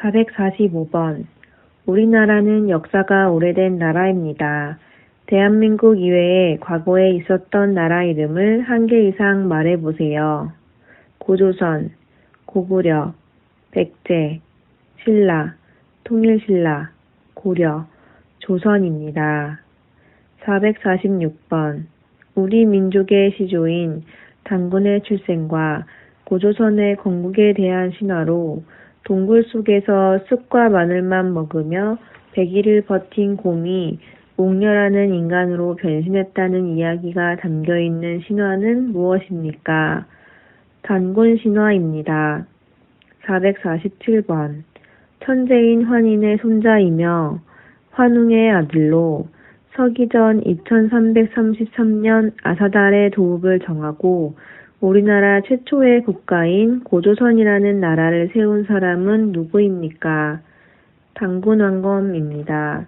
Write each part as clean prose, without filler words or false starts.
445번. 우리나라는 역사가 오래된 나라입니다. 대한민국 이외에 과거에 있었던 나라 이름을 한 개 이상 말해보세요. 고조선, 고구려, 백제, 신라, 통일신라, 고려, 조선입니다. 446번. 우리 민족의 시조인 단군의 출생과 고조선의 건국에 대한 신화로 동굴 속에서 쑥과 마늘만 먹으며 100일을 버틴 곰이 옥녀라는 인간으로 변신했다는 이야기가 담겨있는 신화는 무엇입니까? 단군 신화입니다. 447번. 천재인 환인의 손자이며 환웅의 아들로 서기전 2333년 아사달의 도읍을 정하고 우리나라 최초의 국가인 고조선이라는 나라를 세운 사람은 누구입니까? 단군왕검입니다.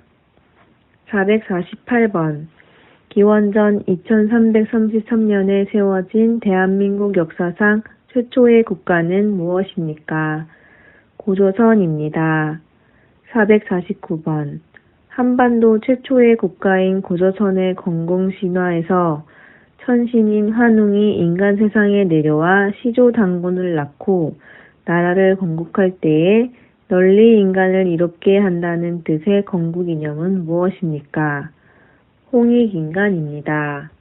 448번. 기원전 2333년에 세워진 대한민국 역사상 최초의 국가는 무엇입니까? 고조선입니다. 449번. 한반도 최초의 국가인 고조선의 건국 신화에서 천신인 환웅이 인간 세상에 내려와 시조 단군을 낳고 나라를 건국할 때에 널리 인간을 이롭게 한다는 뜻의 건국 이념은 무엇입니까? 홍익인간입니다.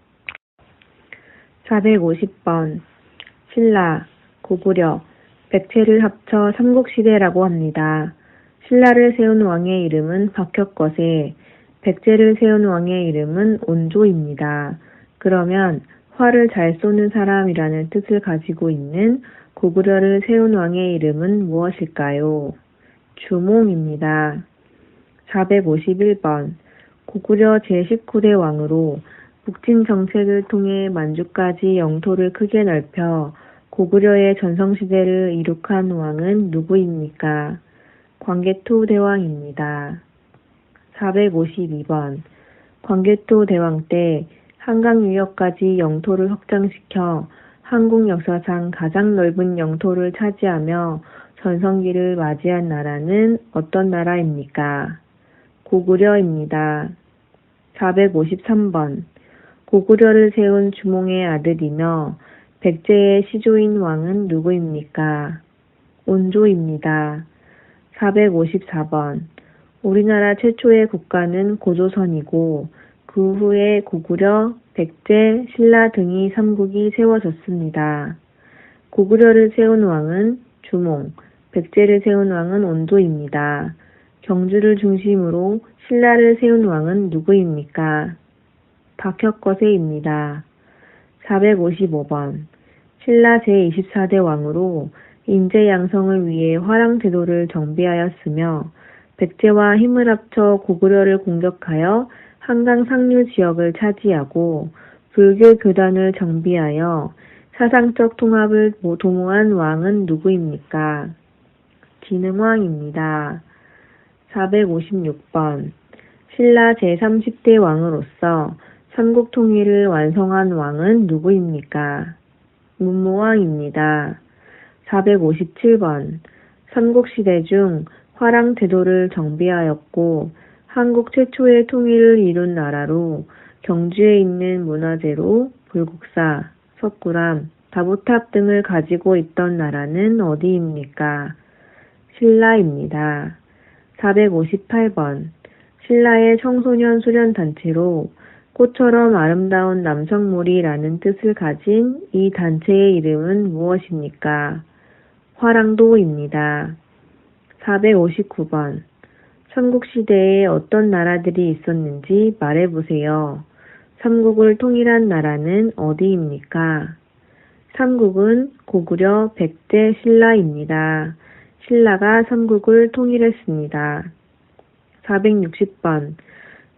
450번. 신라, 고구려, 백제를 합쳐 삼국시대라고 합니다. 신라를 세운 왕의 이름은 박혁거세, 백제를 세운 왕의 이름은 온조입니다. 그러면 활을 잘 쏘는 사람이라는 뜻을 가지고 있는 고구려를 세운 왕의 이름은 무엇일까요? 주몽입니다. 451번. 고구려 제19대 왕으로 북진 정책을 통해 만주까지 영토를 크게 넓혀 고구려의 전성시대를 이룩한 왕은 누구입니까? 광개토 대왕입니다. 452번. 광개토 대왕 때 한강 유역까지 영토를 확장시켜 한국 역사상 가장 넓은 영토를 차지하며 전성기를 맞이한 나라는 어떤 나라입니까? 고구려입니다. 453번. 고구려를 세운 주몽의 아들이며 백제의 시조인 왕은 누구입니까? 온조입니다. 454번. 우리나라 최초의 국가는 고조선이고 그 후에 고구려, 백제, 신라 등이 삼국이 세워졌습니다. 고구려를 세운 왕은 주몽, 백제를 세운 왕은 온조입니다. 경주를 중심으로 신라를 세운 왕은 누구입니까? 박혁거세입니다. 455번. 신라 제24대 왕으로 인재 양성을 위해 화랑제도를 정비하였으며 백제와 힘을 합쳐 고구려를 공격하여 한강 상류 지역을 차지하고 불교 교단을 정비하여 사상적 통합을 도모한 왕은 누구입니까? 진흥왕입니다. 456번. 신라 제30대 왕으로서 삼국 통일을 완성한 왕은 누구입니까? 문무왕입니다. 457번. 삼국시대 중 화랑제도를 정비하였고 한국 최초의 통일을 이룬 나라로 경주에 있는 문화재로 불국사, 석굴암, 다보탑 등을 가지고 있던 나라는 어디입니까? 신라입니다. 458번. 신라의 청소년 수련단체로 꽃처럼 아름다운 남성몰이라는 뜻을 가진 이 단체의 이름은 무엇입니까? 화랑도입니다. 459번. 삼국시대에 어떤 나라들이 있었는지 말해보세요. 삼국을 통일한 나라는 어디입니까? 삼국은 고구려, 백제, 신라입니다. 신라가 삼국을 통일했습니다. 460번.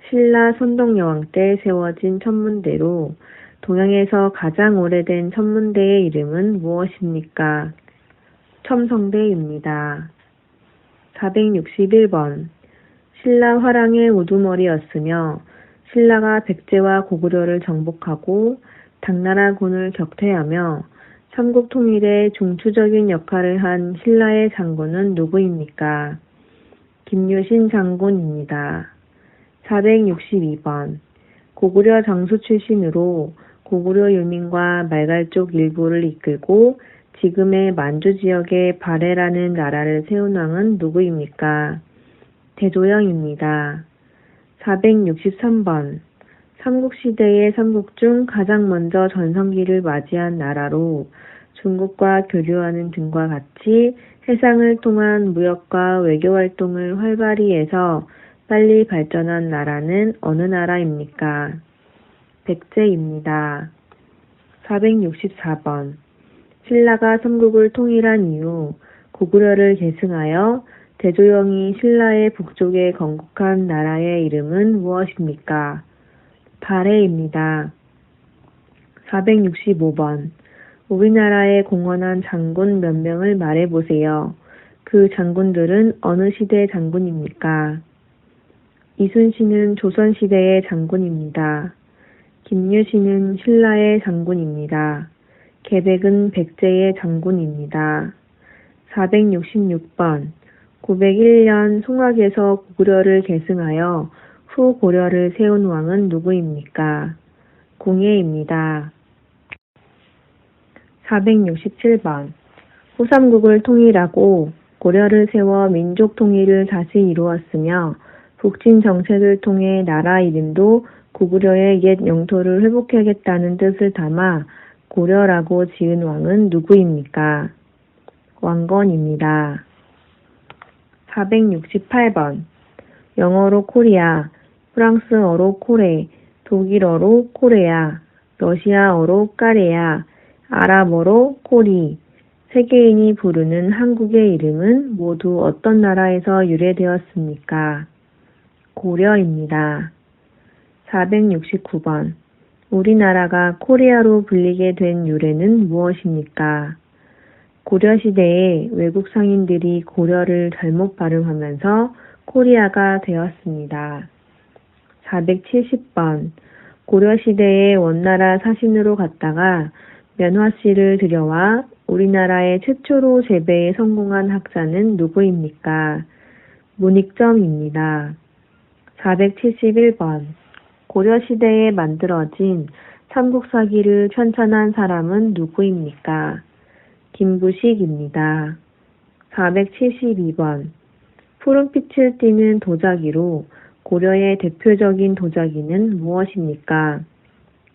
신라 선덕여왕 때 세워진 천문대로 동양에서 가장 오래된 천문대의 이름은 무엇입니까? 첨성대입니다. 461번. 신라 화랑의 우두머리였으며 신라가 백제와 고구려를 정복하고 당나라군을 격퇴하며 삼국 통일에 중추적인 역할을 한 신라의 장군은 누구입니까? 김유신 장군입니다. 462번. 고구려 장수 출신으로 고구려 유민과 말갈족 일부를 이끌고 지금의 만주 지역에 발해라는 나라를 세운 왕은 누구입니까? 대조영입니다. 463번. 삼국시대의 삼국 중 가장 먼저 전성기를 맞이한 나라로 중국과 교류하는 등과 같이 해상을 통한 무역과 외교 활동을 활발히 해서 빨리 발전한 나라는 어느 나라입니까? 백제입니다. 464번. 신라가 삼국을 통일한 이후 고구려를 계승하여 대조영이 신라의 북쪽에 건국한 나라의 이름은 무엇입니까? 발해입니다. 465번. 우리나라에 공헌한 장군 몇 명을 말해보세요. 그 장군들은 어느 시대 장군입니까? 이순신은 조선시대의 장군입니다. 김유신은 신라의 장군입니다. 계백은 백제의 장군입니다. 466번. 901년 송악에서 고구려를 계승하여 후 고려를 세운 왕은 누구입니까? 공예입니다. 467번. 후삼국을 통일하고 고려를 세워 민족 통일을 다시 이루었으며 북진 정책을 통해 나라 이름도 고구려의 옛 영토를 회복하겠다는 뜻을 담아 고려라고 지은 왕은 누구입니까? 왕건입니다. 468번. 영어로 코리아, 프랑스어로 코레, 독일어로 코레아, 러시아어로 까레야, 아랍어로 코리, 세계인이 부르는 한국의 이름은 모두 어떤 나라에서 유래되었습니까? 고려입니다. 469번. 우리나라가 코리아로 불리게 된 유래는 무엇입니까? 고려시대에 외국 상인들이 고려를 잘못 발음하면서 코리아가 되었습니다. 470번. 고려시대에 원나라 사신으로 갔다가 면화씨를 들여와 우리나라의 최초로 재배에 성공한 학자는 누구입니까? 문익점입니다. 471번. 고려시대에 만들어진 삼국사기를 편찬한 사람은 누구입니까? 김부식입니다. 472번. 푸른빛을 띠는 도자기로 고려의 대표적인 도자기는 무엇입니까?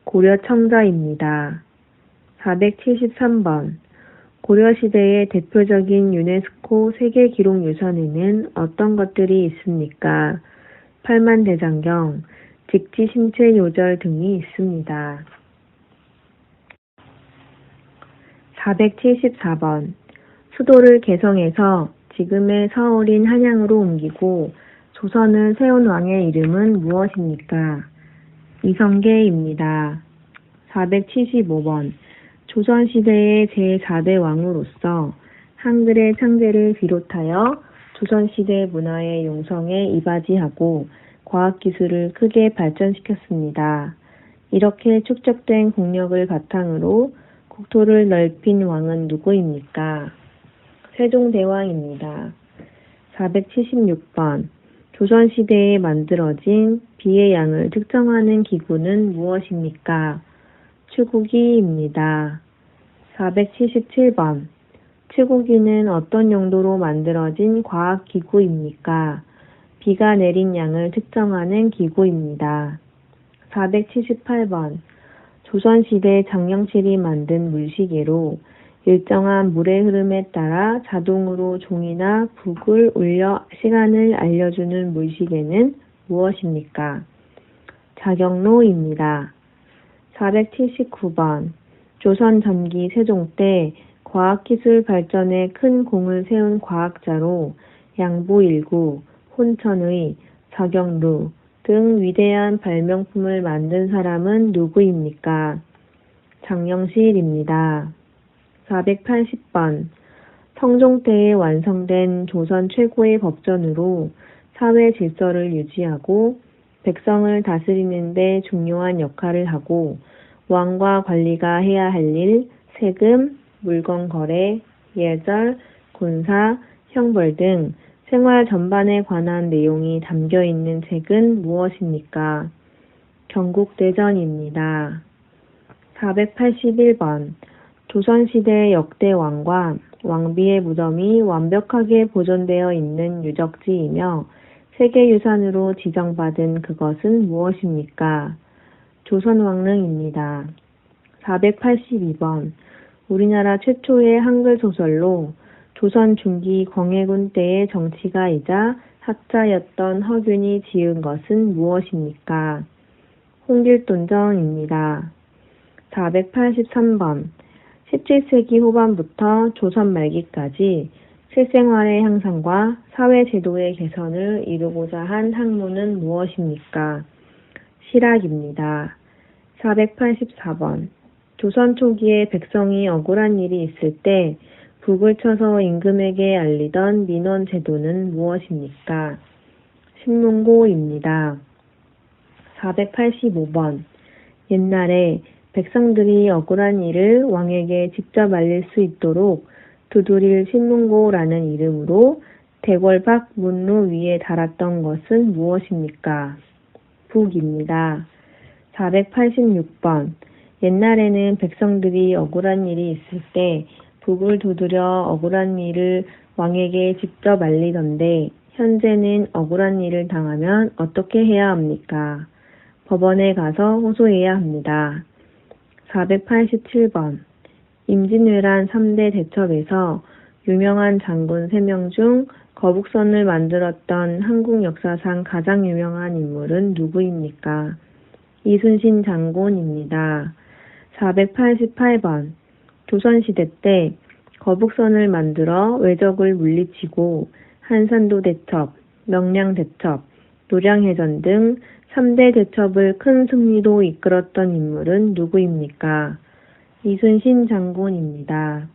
고려청자입니다. 473번. 고려시대의 대표적인 유네스코 세계기록유산에는 어떤 것들이 있습니까? 팔만대장경, 직지심체요절 등이 있습니다. 474번. 수도를 개성해서 지금의 서울인 한양으로 옮기고 조선을 세운 왕의 이름은 무엇입니까? 이성계입니다. 475번. 조선시대의 제4대 왕으로서 한글의 창제를 비롯하여 조선시대 문화의 용성에 이바지하고 과학기술을 크게 발전시켰습니다. 이렇게 축적된 국력을 바탕으로 국토를 넓힌 왕은 누구입니까? 세종대왕입니다. 476번. 조선시대에 만들어진 비의 양을 측정하는 기구는 무엇입니까? 추구기입니다. 477번. 추구기는 어떤 용도로 만들어진 과학기구입니까? 비가 내린 양을 측정하는 기구입니다. 478번. 조선시대 장영실이 만든 물시계로 일정한 물의 흐름에 따라 자동으로 종이나 북을 울려 시간을 알려주는 물시계는 무엇입니까? 자경로입니다. 479번. 조선 전기 세종 때 과학기술 발전에 큰 공을 세운 과학자로 양보일구, 혼천의, 자경루 등 위대한 발명품을 만든 사람은 누구입니까? 장영실입니다. 480번. 성종 때에 완성된 조선 최고의 법전으로 사회 질서를 유지하고 백성을 다스리는 데 중요한 역할을 하고 왕과 관리가 해야 할 일, 세금, 물건 거래, 예절, 군사, 형벌 등 생활 전반에 관한 내용이 담겨 있는 책은 무엇입니까? 경국대전입니다. 481번. 조선시대 역대 왕과 왕비의 무덤이 완벽하게 보존되어 있는 유적지이며 세계유산으로 지정받은 그것은 무엇입니까? 조선왕릉입니다. 482번. 우리나라 최초의 한글 소설로 조선 중기 광해군 때의 정치가이자 학자였던 허균이 지은 것은 무엇입니까? 홍길동전입니다. 483번. 17세기 후반부터 조선 말기까지 실생활의 향상과 사회제도의 개선을 이루고자 한 학문은 무엇입니까? 실학입니다. 484번. 조선 초기에 백성이 억울한 일이 있을 때 북을 쳐서 임금에게 알리던 민원 제도는 무엇입니까? 신문고입니다. 485번. 옛날에 백성들이 억울한 일을 왕에게 직접 알릴 수 있도록 두드릴 신문고라는 이름으로 대궐 밖 문로 위에 달았던 것은 무엇입니까? 북입니다. 486번. 옛날에는 백성들이 억울한 일이 있을 때 북을 두드려 억울한 일을 왕에게 직접 알리던데 현재는 억울한 일을 당하면 어떻게 해야 합니까? 법원에 가서 호소해야 합니다. 487번. 임진왜란 3대 대첩에서 유명한 장군 3명 중 거북선을 만들었던 한국 역사상 가장 유명한 인물은 누구입니까? 이순신 장군입니다. 488번. 조선시대 때 거북선을 만들어 왜적을 물리치고 한산도 대첩, 명량 대첩, 노량해전 등 3대 대첩을 큰 승리로 이끌었던 인물은 누구입니까? 이순신 장군입니다.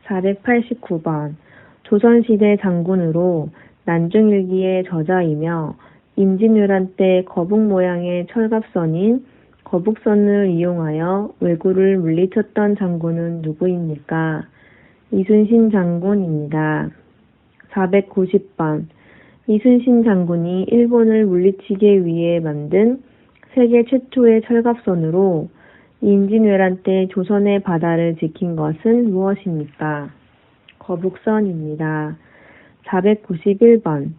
489번. 조선시대 장군으로 난중일기의 저자이며 임진왜란 때 거북 모양의 철갑선인 거북선을 이용하여 왜구를 물리쳤던 장군은 누구입니까? 이순신 장군입니다. 490번. 이순신 장군이 일본을 물리치기 위해 만든 세계 최초의 철갑선으로 임진왜란 때 조선의 바다를 지킨 것은 무엇입니까? 거북선입니다. 491번.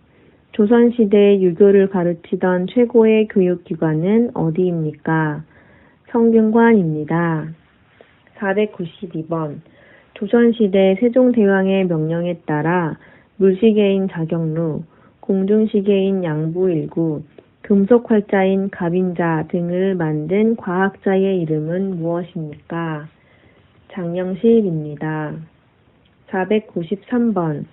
조선시대 유교를 가르치던 최고의 교육기관은 어디입니까? 성균관입니다. 492번. 조선시대 세종대왕의 명령에 따라 물시계인 자경루, 공중시계인 양부일구, 금속활자인 갑인자 등을 만든 과학자의 이름은 무엇입니까? 장영실입니다. 493번.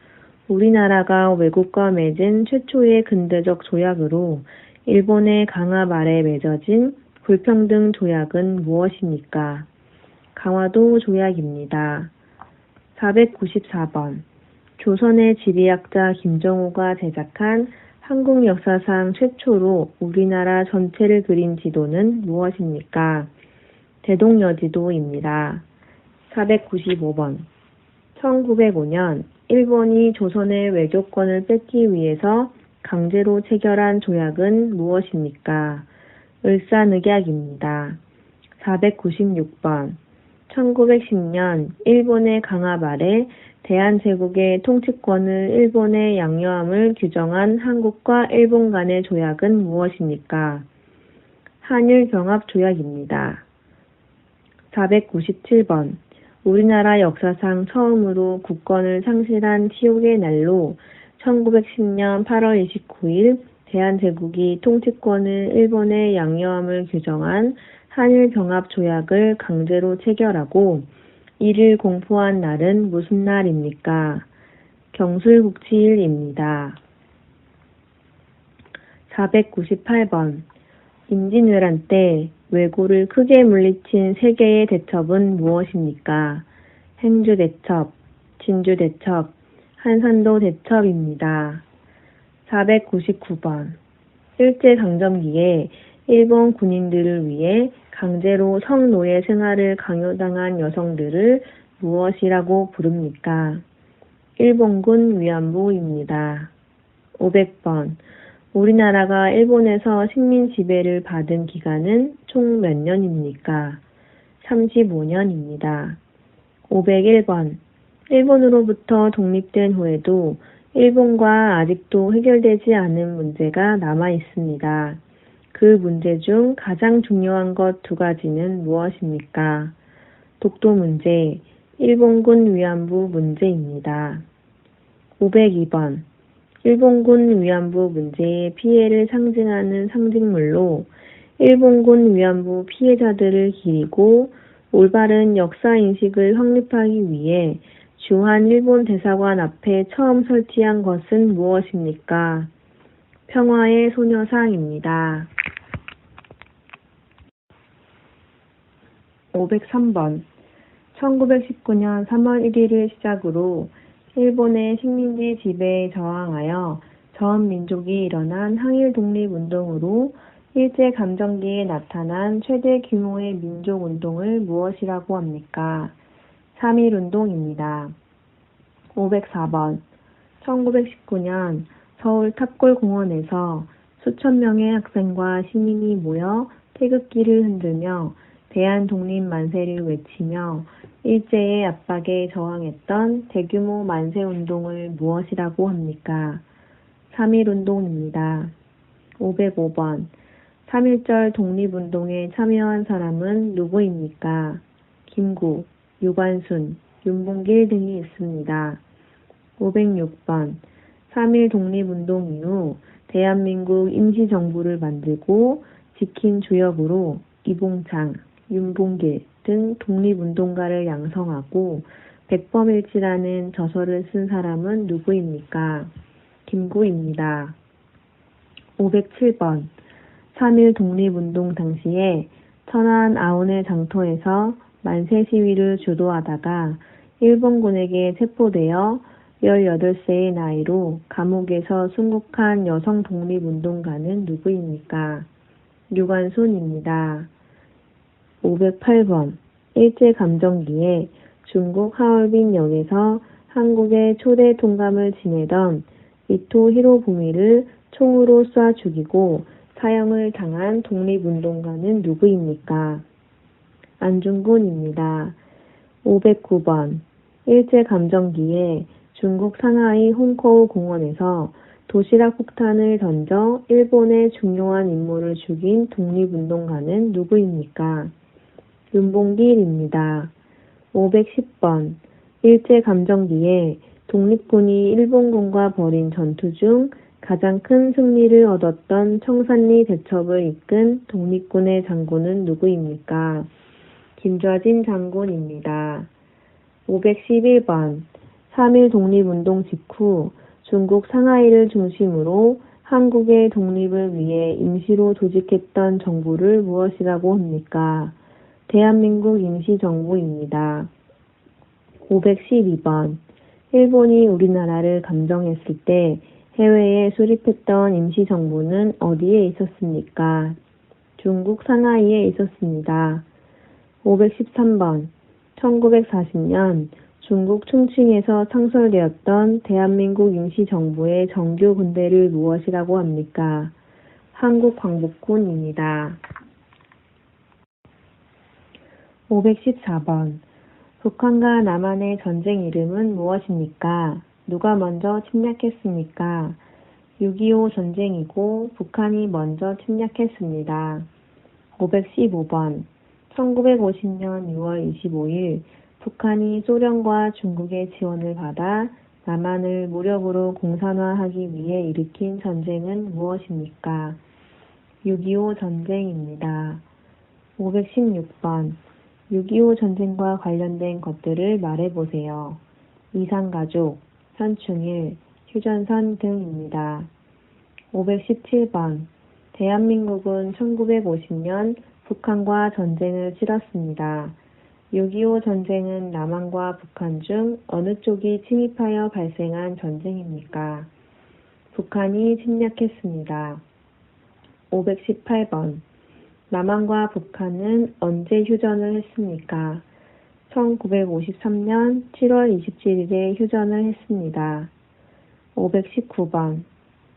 우리나라가 외국과 맺은 최초의 근대적 조약으로 일본의 강압 아래 맺어진 불평등 조약은 무엇입니까? 강화도 조약입니다. 494번. 조선의 지리학자 김정호가 제작한 한국 역사상 최초로 우리나라 전체를 그린 지도는 무엇입니까? 대동여지도입니다. 495번. 1905년 일본이 조선의 외교권을 뺏기 위해서 강제로 체결한 조약은 무엇입니까? 을사늑약입니다. 496번. 1910년 일본의 강압 아래 대한제국의 통치권을 일본에 양요함을 규정한 한국과 일본 간의 조약은 무엇입니까? 한일경합조약입니다. 497번. 우리나라 역사상 처음으로 국권을 상실한 치욕의 날로 1910년 8월 29일 대한제국이 통치권을 일본에 양요함을 규정한 한일경합조약을 강제로 체결하고 이를 공포한 날은 무슨 날입니까? 경술국치일입니다. 498번. 임진왜란 때 왜구를 크게 물리친 세 개의 대첩은 무엇입니까? 행주대첩, 진주대첩, 한산도 대첩입니다. 499번. 일제강점기에 일본 군인들을 위해 강제로 성노예 생활을 강요당한 여성들을 무엇이라고 부릅니까? 일본군 위안부입니다. 500번. 우리나라가 일본에서 식민 지배를 받은 기간은 총 몇 년입니까? 35년입니다. 501번. 일본으로부터 독립된 후에도 일본과 아직도 해결되지 않은 문제가 남아 있습니다. 그 문제 중 가장 중요한 것 두 가지는 무엇입니까? 독도 문제, 일본군 위안부 문제입니다. 502번. 일본군 위안부 문제의 피해를 상징하는 상징물로 일본군 위안부 피해자들을 기리고 올바른 역사인식을 확립하기 위해 주한 일본 대사관 앞에 처음 설치한 것은 무엇입니까? 평화의 소녀상입니다. 503번. 1919년 3월 1일을 시작으로 일본의 식민지 지배에 저항하여 전 민족이 일어난 항일 독립운동으로 일제감정기에 나타난 최대 규모의 민족운동을 무엇이라고 합니까? 3.1운동입니다. 504번. 1919년 서울 탑골공원에서 수천 명의 학생과 시민이 모여 태극기를 흔들며 대한독립 만세를 외치며 일제의 압박에 저항했던 대규모 만세운동을 무엇이라고 합니까? 3.1운동입니다. 505번. 3.1절 독립운동에 참여한 사람은 누구입니까? 김구, 유관순, 윤봉길 등이 있습니다. 506번. 3.1 독립운동 이후 대한민국 임시정부를 만들고 지킨 주역으로 이봉창, 윤봉길 등 독립운동가를 양성하고 백범일지라는 저서를 쓴 사람은 누구입니까? 김구입니다. 507번. 3.1 독립운동 당시에 천안 아운의 장터에서 만세 시위를 주도하다가 일본군에게 체포되어 18세의 나이로 감옥에서 순국한 여성 독립운동가는 누구입니까? 유관순입니다. 508번. 일제감정기에 중국 하얼빈 역에서 한국의 초대 통감을 지내던 이토 히로부미를 총으로 쏴 죽이고 사형을 당한 독립운동가는 누구입니까? 안중근입니다. 509번. 일제감정기에 중국 상하이 홍커우 공원에서 도시락 폭탄을 던져 일본의 중요한 인물을 죽인 독립운동가는 누구입니까? 윤봉길입니다. 510번. 일제감정기에 독립군이 일본군과 벌인 전투 중 가장 큰 승리를 얻었던 청산리 대첩을 이끈 독립군의 장군은 누구입니까? 김좌진 장군입니다. 511번. 3.1 독립운동 직후 중국 상하이를 중심으로 한국의 독립을 위해 임시로 조직했던 정부를 무엇이라고 합니까? 대한민국 임시정부입니다. 512번. 일본이 우리나라를 감정했을 때 해외에 수립했던 임시정부는 어디에 있었습니까? 중국 상하이에 있었습니다. 513번. 1940년 중국 충칭에서 창설되었던 대한민국 임시정부의 정규 군대를 무엇이라고 합니까? 한국광복군입니다. 514번. 북한과 남한의 전쟁 이름은 무엇입니까? 누가 먼저 침략했습니까? 6.25 전쟁이고 북한이 먼저 침략했습니다. 515번. 1950년 6월 25일 북한이 소련과 중국의 지원을 받아 남한을 무력으로 공산화하기 위해 일으킨 전쟁은 무엇입니까? 6.25 전쟁입니다. 516번. 6.25 전쟁과 관련된 것들을 말해보세요. 이산가족, 현충일, 휴전선 등입니다. 517번. 대한민국은 1950년 북한과 전쟁을 치렀습니다. 6.25 전쟁은 남한과 북한 중 어느 쪽이 침입하여 발생한 전쟁입니까? 북한이 침략했습니다. 518번. 남한과 북한은 언제 휴전을 했습니까? 1953년 7월 27일에 휴전을 했습니다. 519번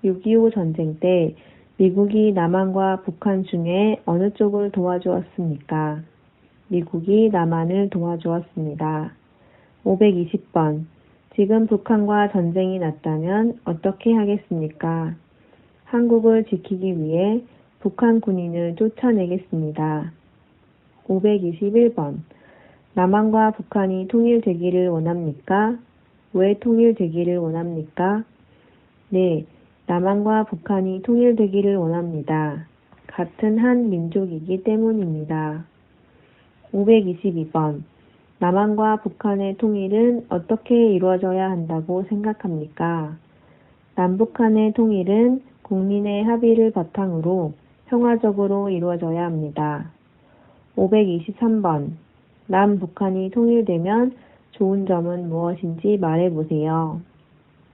6.25 전쟁 때 미국이 남한과 북한 중에 어느 쪽을 도와주었습니까? 미국이 남한을 도와주었습니다. 520번 지금 북한과 전쟁이 났다면 어떻게 하겠습니까? 한국을 지키기 위해 북한 군인을 쫓아내겠습니다. 521번 남한과 북한이 통일되기를 원합니까? 왜 통일되기를 원합니까? 네, 남한과 북한이 통일되기를 원합니다. 같은 한 민족이기 때문입니다. 522번 남한과 북한의 통일은 어떻게 이루어져야 한다고 생각합니까? 남북한의 통일은 국민의 합의를 바탕으로 평화적으로 이루어져야 합니다. 523번 남북한이 통일되면 좋은 점은 무엇인지 말해보세요.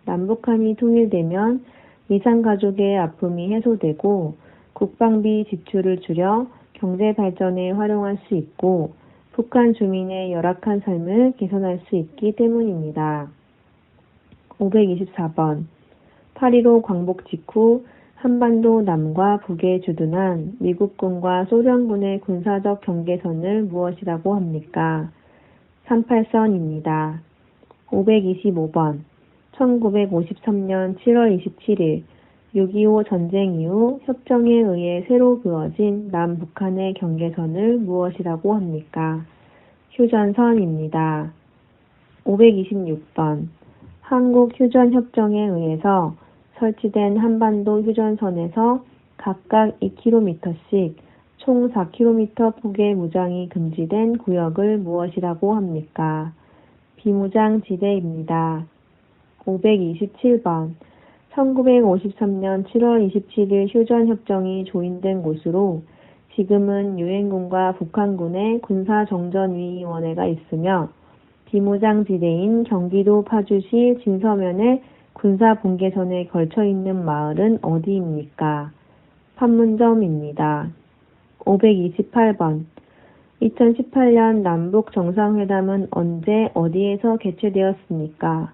남북한이 통일되면 이산가족의 아픔이 해소되고 국방비 지출을 줄여 경제 발전에 활용할 수 있고 북한 주민의 열악한 삶을 개선할 수 있기 때문입니다. 524번 8.15 광복 직후 한반도 남과 북에 주둔한 미국군과 소련군의 군사적 경계선을 무엇이라고 합니까? 38선입니다. 525번 1953년 7월 27일 6.25 전쟁 이후 협정에 의해 새로 그어진 남북한의 경계선을 무엇이라고 합니까? 휴전선입니다. 526번 한국휴전협정에 의해서 설치된 한반도 휴전선에서 각각 2km씩 총 4km 폭의 무장이 금지된 구역을 무엇이라고 합니까? 비무장지대입니다. 527번 1953년 7월 27일 휴전협정이 조인된 곳으로 지금은 유엔군과 북한군의 군사정전위원회가 있으며 비무장지대인 경기도 파주시 진서면의 군사분계선에 걸쳐있는 마을은 어디입니까? 판문점입니다. 528번 2018년 남북정상회담은 언제 어디에서 개최되었습니까?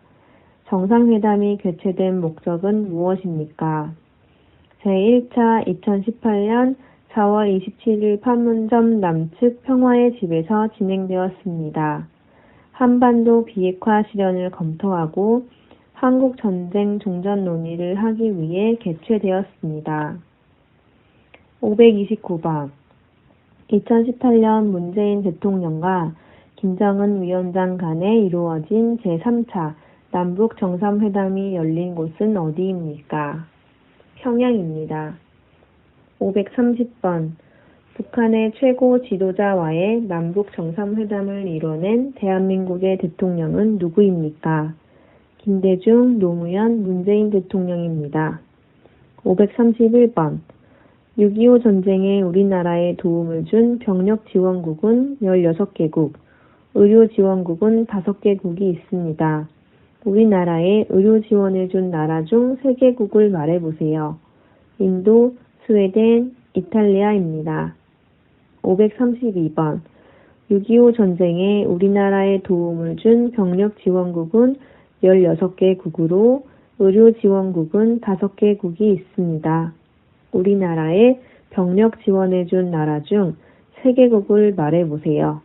정상회담이 개최된 목적은 무엇입니까? 제1차 2018년 4월 27일 판문점 남측 평화의 집에서 진행되었습니다. 한반도 비핵화 실현을 검토하고 한국 전쟁 종전 논의를 하기 위해 개최되었습니다. 529번 2018년 문재인 대통령과 김정은 위원장 간에 이루어진 제3차 남북 정상회담이 열린 곳은 어디입니까? 평양입니다. 530번 북한의 최고 지도자와의 남북 정상회담을 이뤄낸 대한민국의 대통령은 누구입니까? 김대중, 노무현, 문재인 대통령입니다. 531번 6.25 전쟁에 우리나라에 도움을 준 병력지원국은 16개국, 의료지원국은 5개국이 있습니다. 우리나라에 의료지원을 준 나라 중 3개국을 말해보세요. 인도, 스웨덴, 이탈리아입니다. 532번 6.25 전쟁에 우리나라에 도움을 준 병력지원국은 16개국으로 의료지원국은 5개국이 있습니다. 우리나라에 병력 지원해준 나라 중 3개국을 말해보세요.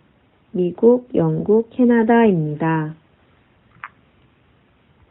미국, 영국, 캐나다입니다.